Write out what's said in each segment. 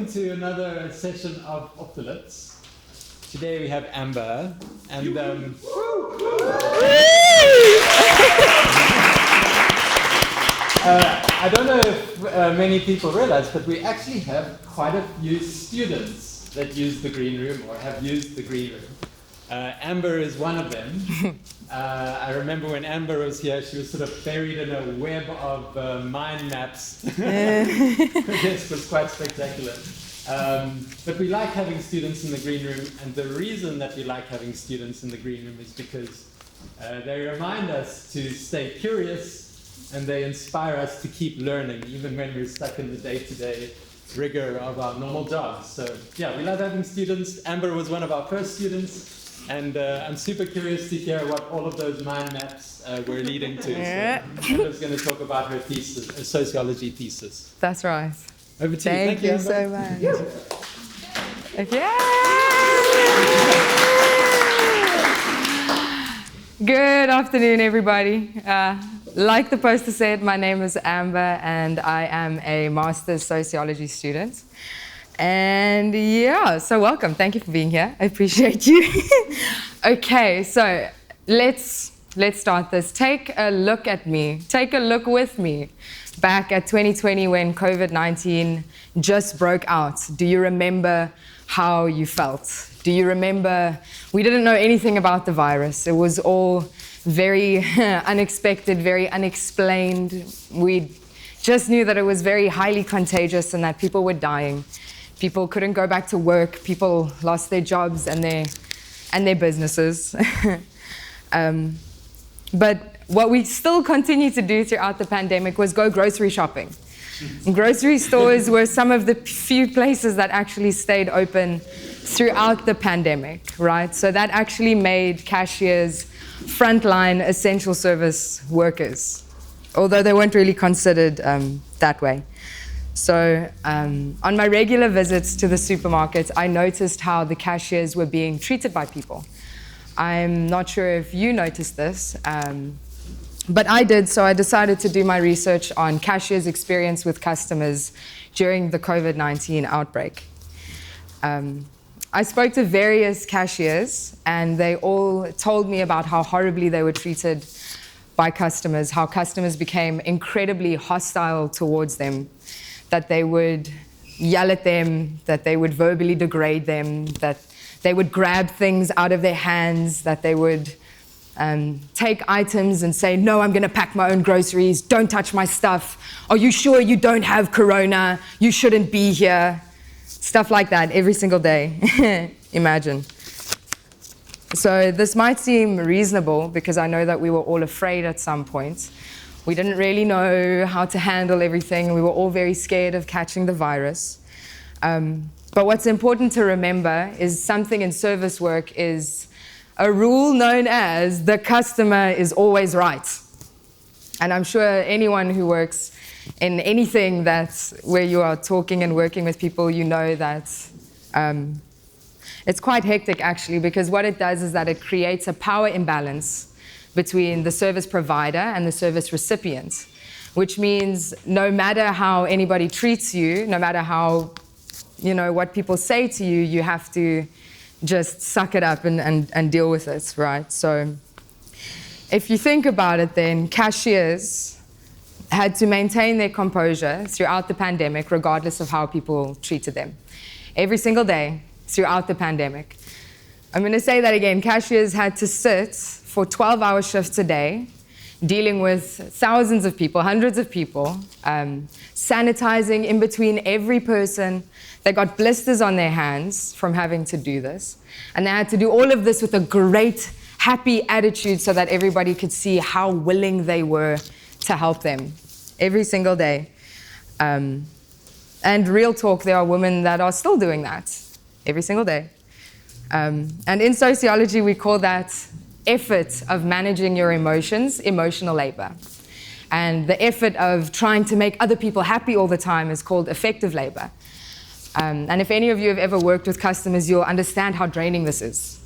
welcome to another session of Optolits. Today we have Amber, and I don't know if many people realize, but we actually have quite a few students that use the green room or have used the green room. Amber is one of them. I remember when Amber was here, she was sort of buried in a web of mind maps. This was quite spectacular. But we like having students in the green room, and the reason that we like having students in the green room is because they remind us to stay curious, and they inspire us to keep learning, even when we're stuck in the day-to-day rigor of our normal jobs. So yeah, we love having students. Amber was one of our first students. And I'm super curious to hear what all of those mind maps were leading to. So Amber's going to talk about her thesis, a sociology thesis. That's right. Over to you. Thank you so much. Okay. Good afternoon, everybody. Like the poster said, my name is Amber, and I am a master's sociology student. And yeah, so welcome. Thank you for being here. I appreciate you. Okay, so let's start this. Take a look at me. Take a look with me back at 2020 when COVID-19 just broke out. Do you remember how you felt? Do you remember we didn't know anything about the virus? It was all very unexpected, very unexplained. We just knew that it was very highly contagious and that people were dying. People couldn't go back to work. People lost their jobs and their businesses. But what we still continued to do throughout the pandemic was go grocery shopping. Grocery stores were some of the few places that actually stayed open throughout the pandemic, right? So that actually made cashiers frontline essential service workers, although they weren't really considered that way. So on my regular visits to the supermarkets, I noticed how the cashiers were being treated by people. I'm not sure if you noticed this, but I did, so I decided to do my research on cashiers' experience with customers during the COVID-19 outbreak. I spoke to various cashiers, and they all told me about how horribly they were treated by customers, how customers became incredibly hostile towards them, that they would yell at them, that they would verbally degrade them, that they would grab things out of their hands, that they would take items and say, no, I'm going to pack my own groceries, don't touch my stuff, are you sure you don't have corona, you shouldn't be here, stuff like that every single day. Imagine. So this might seem reasonable because I know that we were all afraid at some point. We didn't really know how to handle everything. We were all very scared of catching the virus. But what's important to remember is something in service work is a rule known as the customer is always right. And I'm sure anyone who works in anything that's where you are talking and working with people, you know that it's quite hectic actually, because what it does is that it creates a power imbalance between the service provider and the service recipient, which means no matter how anybody treats you, no matter how, what people say to you, you have to just suck it up and deal with it, right? So if you think about it then, cashiers had to maintain their composure throughout the pandemic, regardless of how people treated them. Every single day throughout the pandemic. I'm going to say that again. Cashiers had to sit for 12-hour shifts a day, dealing with thousands of people, hundreds of people, sanitizing in between every person. They got blisters on their hands from having to do this. And they had to do all of this with a great, happy attitude so that everybody could see how willing they were to help them every single day. And real talk, there are women that are still doing that every single day. And in sociology, we call that effort of managing your emotions, emotional labor. And the effort of trying to make other people happy all the time is called affective labor. And if any of you have ever worked with customers, you'll understand how draining this is,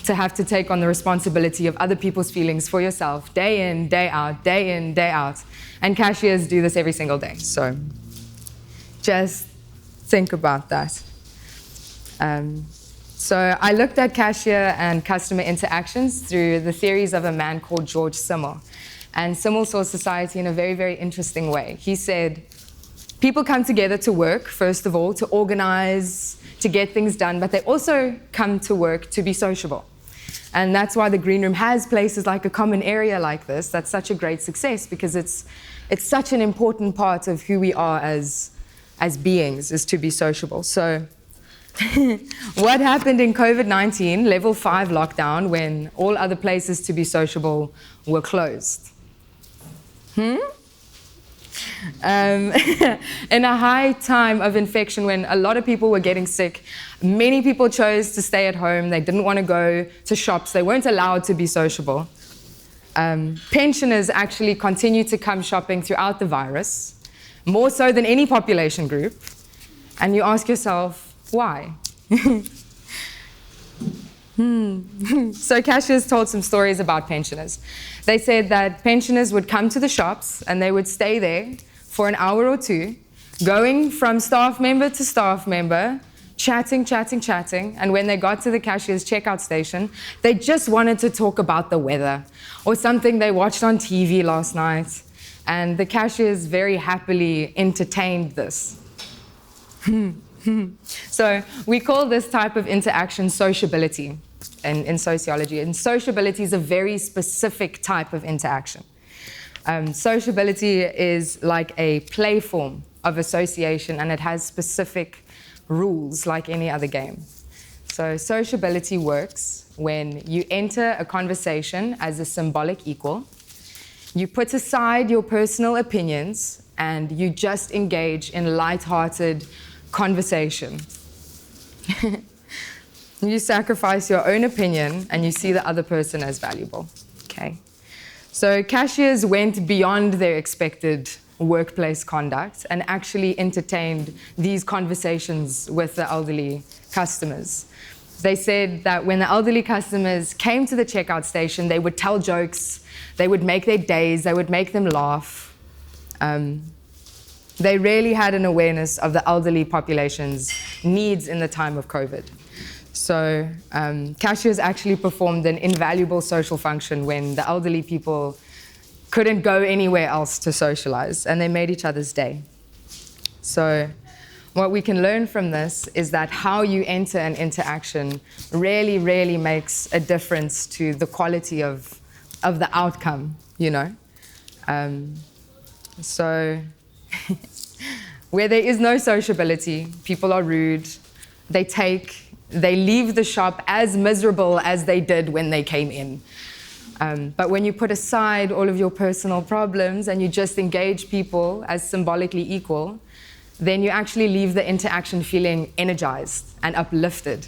to have to take on the responsibility of other people's feelings for yourself, day in, day out, day in, day out. And cashiers do this every single day. So just think about that. So I looked at cashier and customer interactions through the theories of a man called George Simmel. And Simmel saw society in a very, very interesting way. He said, people come together to work, first of all, to organize, to get things done, but they also come to work to be sociable. And that's why the Green Room has places like a common area like this. That's such a great success, because it's such an important part of who we are as beings, is to be sociable. So what happened in COVID-19, level 5 lockdown, when all other places to be sociable were closed? In a high time of infection, when a lot of people were getting sick, many people chose to stay at home. They didn't want to go to shops. They weren't allowed to be sociable. Pensioners actually continued to come shopping throughout the virus, more so than any population group. And you ask yourself, why? So cashiers told some stories about pensioners. They said that pensioners would come to the shops and they would stay there for an hour or two, going from staff member to staff member, chatting. And when they got to the cashier's checkout station, they just wanted to talk about the weather or something they watched on TV last night. And the cashiers very happily entertained this. So we call this type of interaction sociability in sociology. And sociability is a very specific type of interaction. Sociability is like a play form of association, and it has specific rules like any other game. So sociability works when you enter a conversation as a symbolic equal, you put aside your personal opinions, and you just engage in light-hearted conversation. You sacrifice your own opinion and you see the other person as valuable. Okay. So cashiers went beyond their expected workplace conduct and actually entertained these conversations with the elderly customers. They said that when the elderly customers came to the checkout station, they would tell jokes, they would make their days, they would make them laugh. They really had an awareness of the elderly population's needs in the time of COVID. So cashiers actually performed an invaluable social function when the elderly people couldn't go anywhere else to socialize, and they made each other's day. So what we can learn from this is that how you enter an interaction really, really makes a difference to the quality of the outcome, you know. So where there is no sociability, people are rude, they leave the shop as miserable as they did when they came in. But when you put aside all of your personal problems and you just engage people as symbolically equal, then you actually leave the interaction feeling energized and uplifted.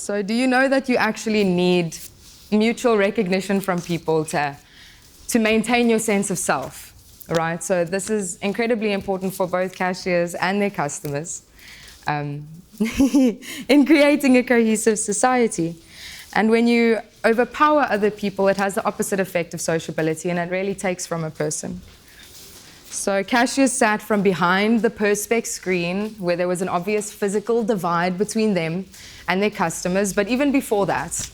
So do you know that you actually need mutual recognition from people to maintain your sense of self, right? So this is incredibly important for both cashiers and their customers in creating a cohesive society. And when you overpower other people, it has the opposite effect of sociability, and it really takes from a person. So cashiers sat from behind the perspex screen where there was an obvious physical divide between them and their customers. But even before that,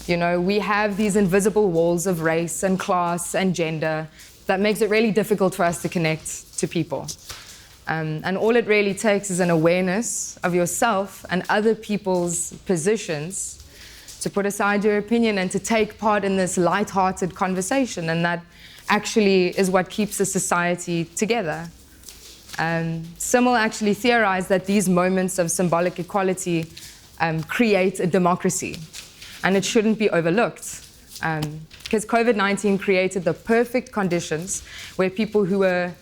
you know, we have these invisible walls of race and class and gender that makes it really difficult for us to connect to people. And all it really takes is an awareness of yourself and other people's positions to put aside your opinion and to take part in this light-hearted conversation. And that actually is what keeps a society together. Simmel actually theorized that these moments of symbolic equality create a democracy, and it shouldn't be overlooked. Because COVID-19 created the perfect conditions where people who were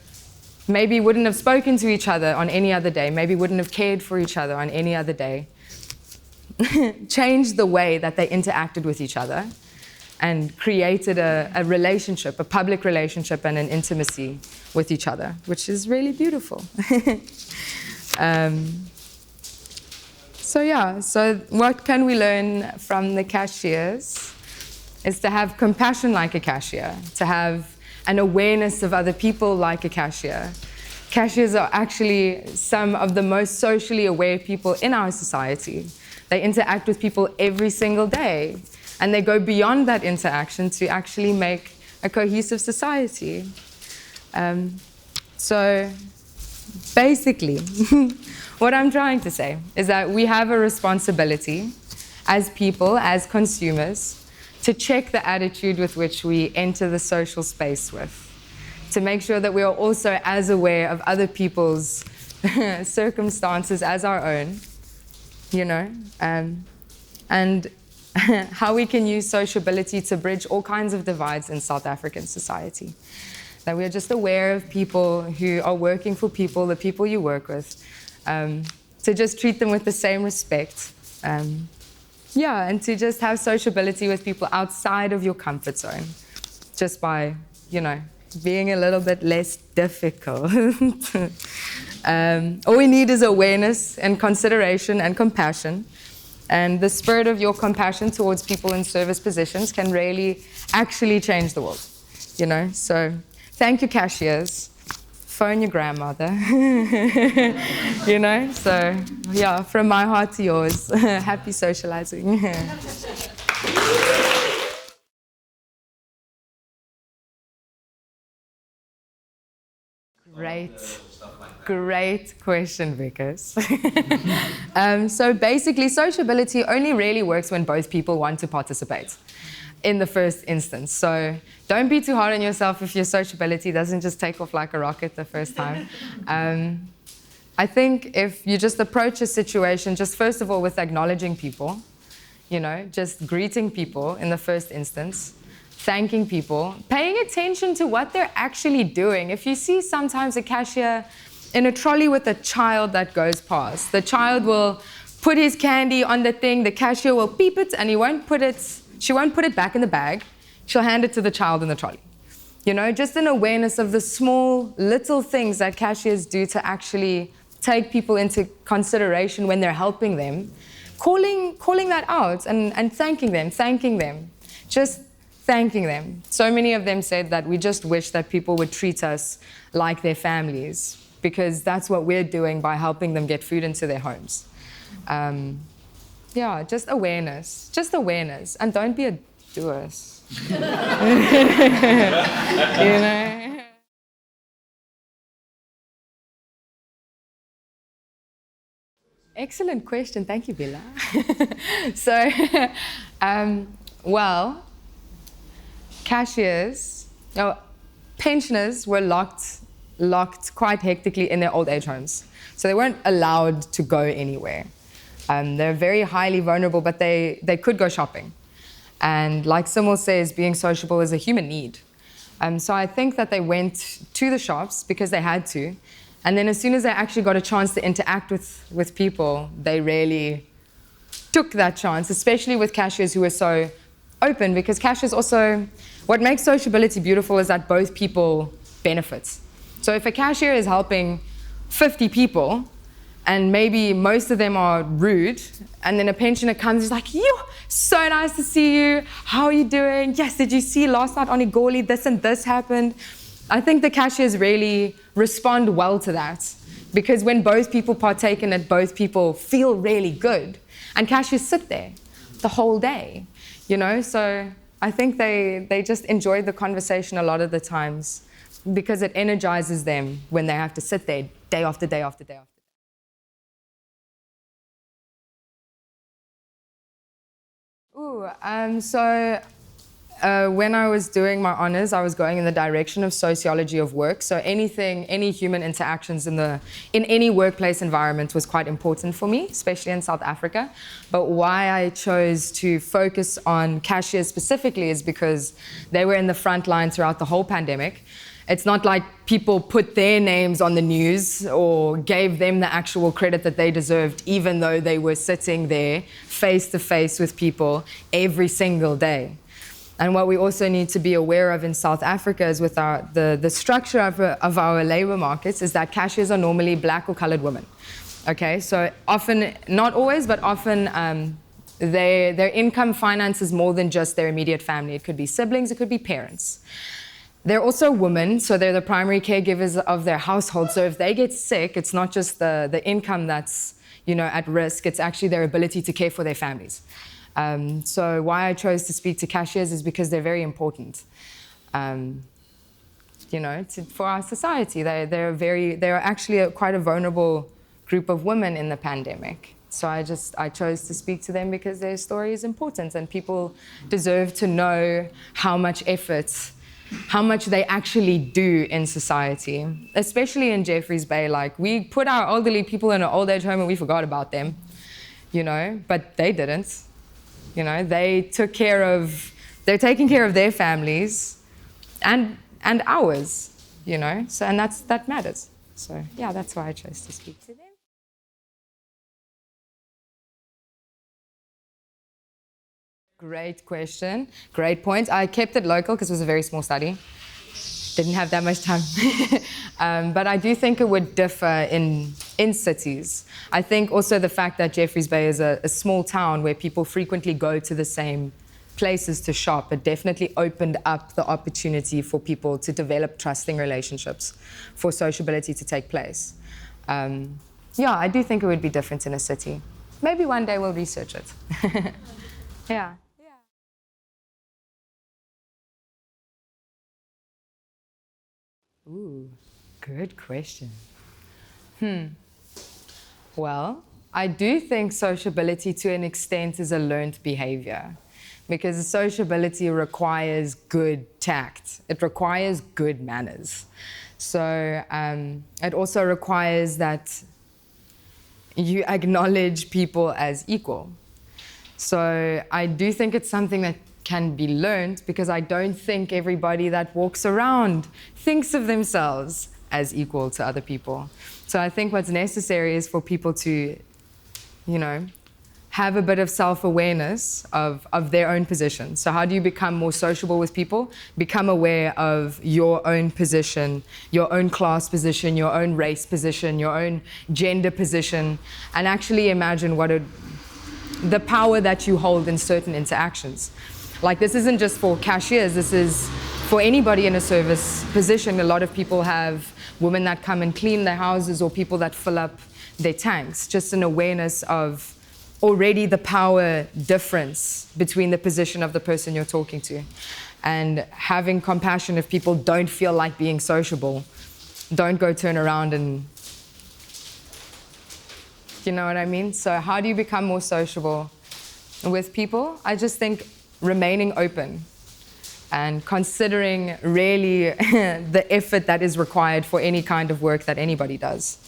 maybe wouldn't have spoken to each other on any other day, maybe wouldn't have cared for each other on any other day, changed the way that they interacted with each other and created a relationship, a public relationship and an intimacy with each other, which is really beautiful. So what can we learn from the cashiers? is to have compassion like a cashier, to have an awareness of other people like a cashier. Cashiers are actually some of the most socially aware people in our society. They interact with people every single day, and they go beyond that interaction to actually make a cohesive society. So basically, what I'm trying to say is that we have a responsibility as people, as consumers, to check the attitude with which we enter the social space with, to make sure that we are also as aware of other people's circumstances as our own, you know, and how we can use sociability to bridge all kinds of divides in South African society. That we are just aware of people who are working for people, the people you work with, to just treat them with the same respect. And to just have sociability with people outside of your comfort zone, just by, you know, being a little bit less difficult. All we need is awareness and consideration and compassion. And the spirit of your compassion towards people in service positions can really actually change the world, you know. So thank you, cashiers. Phone your grandmother. You know, so yeah, from my heart to yours. Happy socializing. Great question, Vickers. So basically, sociability only really works when both people want to participate in the first instance. So don't be too hard on yourself if your sociability doesn't just take off like a rocket the first time. I think if you just approach a situation, just first of all with acknowledging people, you know, just greeting people in the first instance, thanking people, paying attention to what they're actually doing. If you see sometimes a cashier in a trolley with a child that goes past, the child will put his candy on the thing, the cashier will beep it, and she won't put it back in the bag. She'll hand it to the child in the trolley. You know, just an awareness of the small, little things that cashiers do to actually take people into consideration when they're helping them. Calling that out and thanking them. Just thanking them. So many of them said that we just wish that people would treat us like their families, because that's what we're doing by helping them get food into their homes. Just awareness, and don't be a doers. You know? Excellent question, thank you, Bella. So, pensioners were locked quite hectically in their old age homes. So they weren't allowed to go anywhere. They're very highly vulnerable, but they could go shopping. And like Simul says, being sociable is a human need. So I think that they went to the shops because they had to. And then as soon as they actually got a chance to interact with people, they really took that chance, especially with cashiers who were so open, because cashiers also, what makes sociability beautiful is that both people benefit. So if a cashier is helping 50 people, and maybe most of them are rude, and then a pensioner comes, he's like, so nice to see you, how are you doing? Yes, did you see last night on Igoli, this and this happened? I think the cashiers really respond well to that, because when both people partake in it, both people feel really good. And cashiers sit there the whole day, you know? So I think they just enjoy the conversation a lot of the times, because it energizes them when they have to sit there day after day after day after day. When I was doing my honors, I was going in the direction of sociology of work. So any human interactions in any workplace environment was quite important for me, especially in South Africa. But why I chose to focus on cashiers specifically is because they were in the front line throughout the whole pandemic. It's not like people put their names on the news or gave them the actual credit that they deserved, even though they were sitting there face to face with people every single day. And what we also need to be aware of in South Africa is with the structure of our labor markets is that cashiers are normally black or colored women. Okay, so often, not always, but often their income finances more than just their immediate family. It could be siblings, it could be parents. They're also women, so they're the primary caregivers of their household. So if they get sick, it's not just the income that's at risk, it's actually their ability to care for their families. So why I chose to speak to cashiers is because they're very important. For our society, they're actually quite a vulnerable group of women in the pandemic. So I chose to speak to them because their story is important, and people deserve to know how much they actually do in society, especially in Jeffreys Bay. Like, we put our elderly people in an old age home and we forgot about them, but they didn't. They're taking care of their families and ours, so, and that matters. So yeah, that's why I chose to speak to them. Great question, great point. I kept it local because it was a very small study. Didn't have that much time. But I do think it would differ in cities. I think also the fact that Jeffreys Bay is a small town where people frequently go to the same places to shop, it definitely opened up the opportunity for people to develop trusting relationships, for sociability to take place. I do think it would be different in a city. Maybe one day we'll research it. Yeah. Ooh, good question. Well, I do think sociability to an extent is a learned behavior, because sociability requires good tact. It requires good manners. So it also requires that you acknowledge people as equal. So I do think it's something that can be learned, because I don't think everybody that walks around thinks of themselves as equal to other people. So I think what's necessary is for people to, have a bit of self-awareness of their own position. So how do you become more sociable with people? Become aware of your own position, your own class position, your own race position, your own gender position, and actually imagine the power that you hold in certain interactions. Like, this isn't just for cashiers, this is for anybody in a service position. A lot of people have women that come and clean their houses, or people that fill up their tanks. Just an awareness of already the power difference between the position of the person you're talking to. And having compassion if people don't feel like being sociable. Don't go turn around and, you know what I mean? So how do you become more sociable with people? I just think remaining open and considering really the effort that is required for any kind of work that anybody does.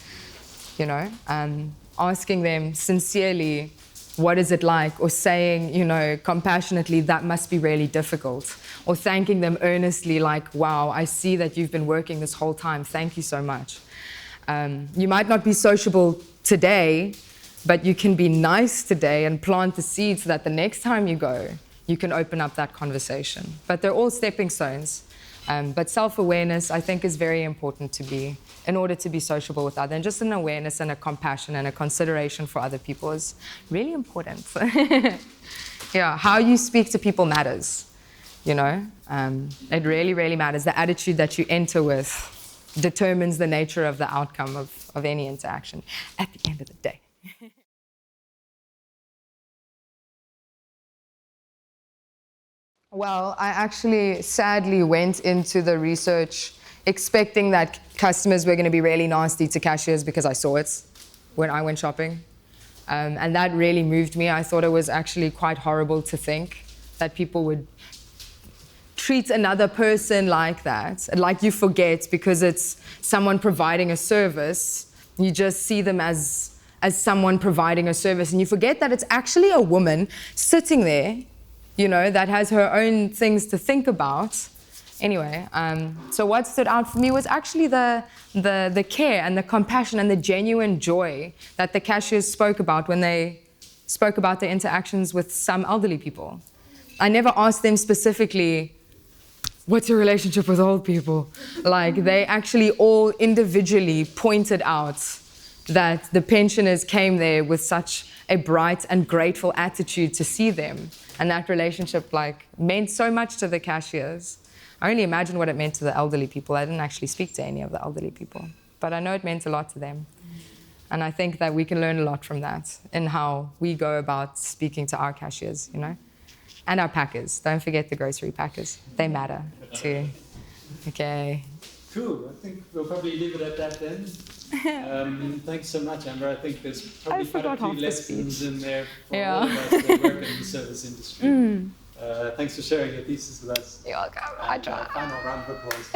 Asking them sincerely, what is it like? Or saying, compassionately, that must be really difficult. Or thanking them earnestly, like, wow, I see that you've been working this whole time. Thank you so much. You might not be sociable today, but you can be nice today and plant the seeds so that the next time you go, you can open up that conversation. But they're all stepping stones. But self-awareness, I think, is very important in order to be sociable with others. And just an awareness and a compassion and a consideration for other people is really important. Yeah, how you speak to people matters, It really, really matters. The attitude that you enter with determines the nature of the outcome of any interaction at the end of the day. Well, I actually sadly went into the research expecting that customers were going to be really nasty to cashiers, because I saw it when I went shopping. And that really moved me. I thought it was actually quite horrible to think that people would treat another person like that. Like, you forget, because it's someone providing a service, you just see them as someone providing a service, and you forget that it's actually a woman sitting there, that has her own things to think about. Anyway, so what stood out for me was actually the care and the compassion and the genuine joy that the cashiers spoke about when they spoke about their interactions with some elderly people. I never asked them specifically, what's your relationship with old people? Like, they actually all individually pointed out that the pensioners came there with such a bright and grateful attitude to see them. And that relationship meant so much to the cashiers. I only imagine what it meant to the elderly people. I didn't actually speak to any of the elderly people, but I know it meant a lot to them. And I think that we can learn a lot from that in how we go about speaking to our cashiers, and our packers. Don't forget the grocery packers. They matter too. Okay. Cool. I think we'll probably leave it at that then. Thanks so much, Amber. I think there's probably quite a few lessons in there for all of us that work in the service industry. Thanks for sharing your thesis with us. You're welcome. I tried. Final round of applause.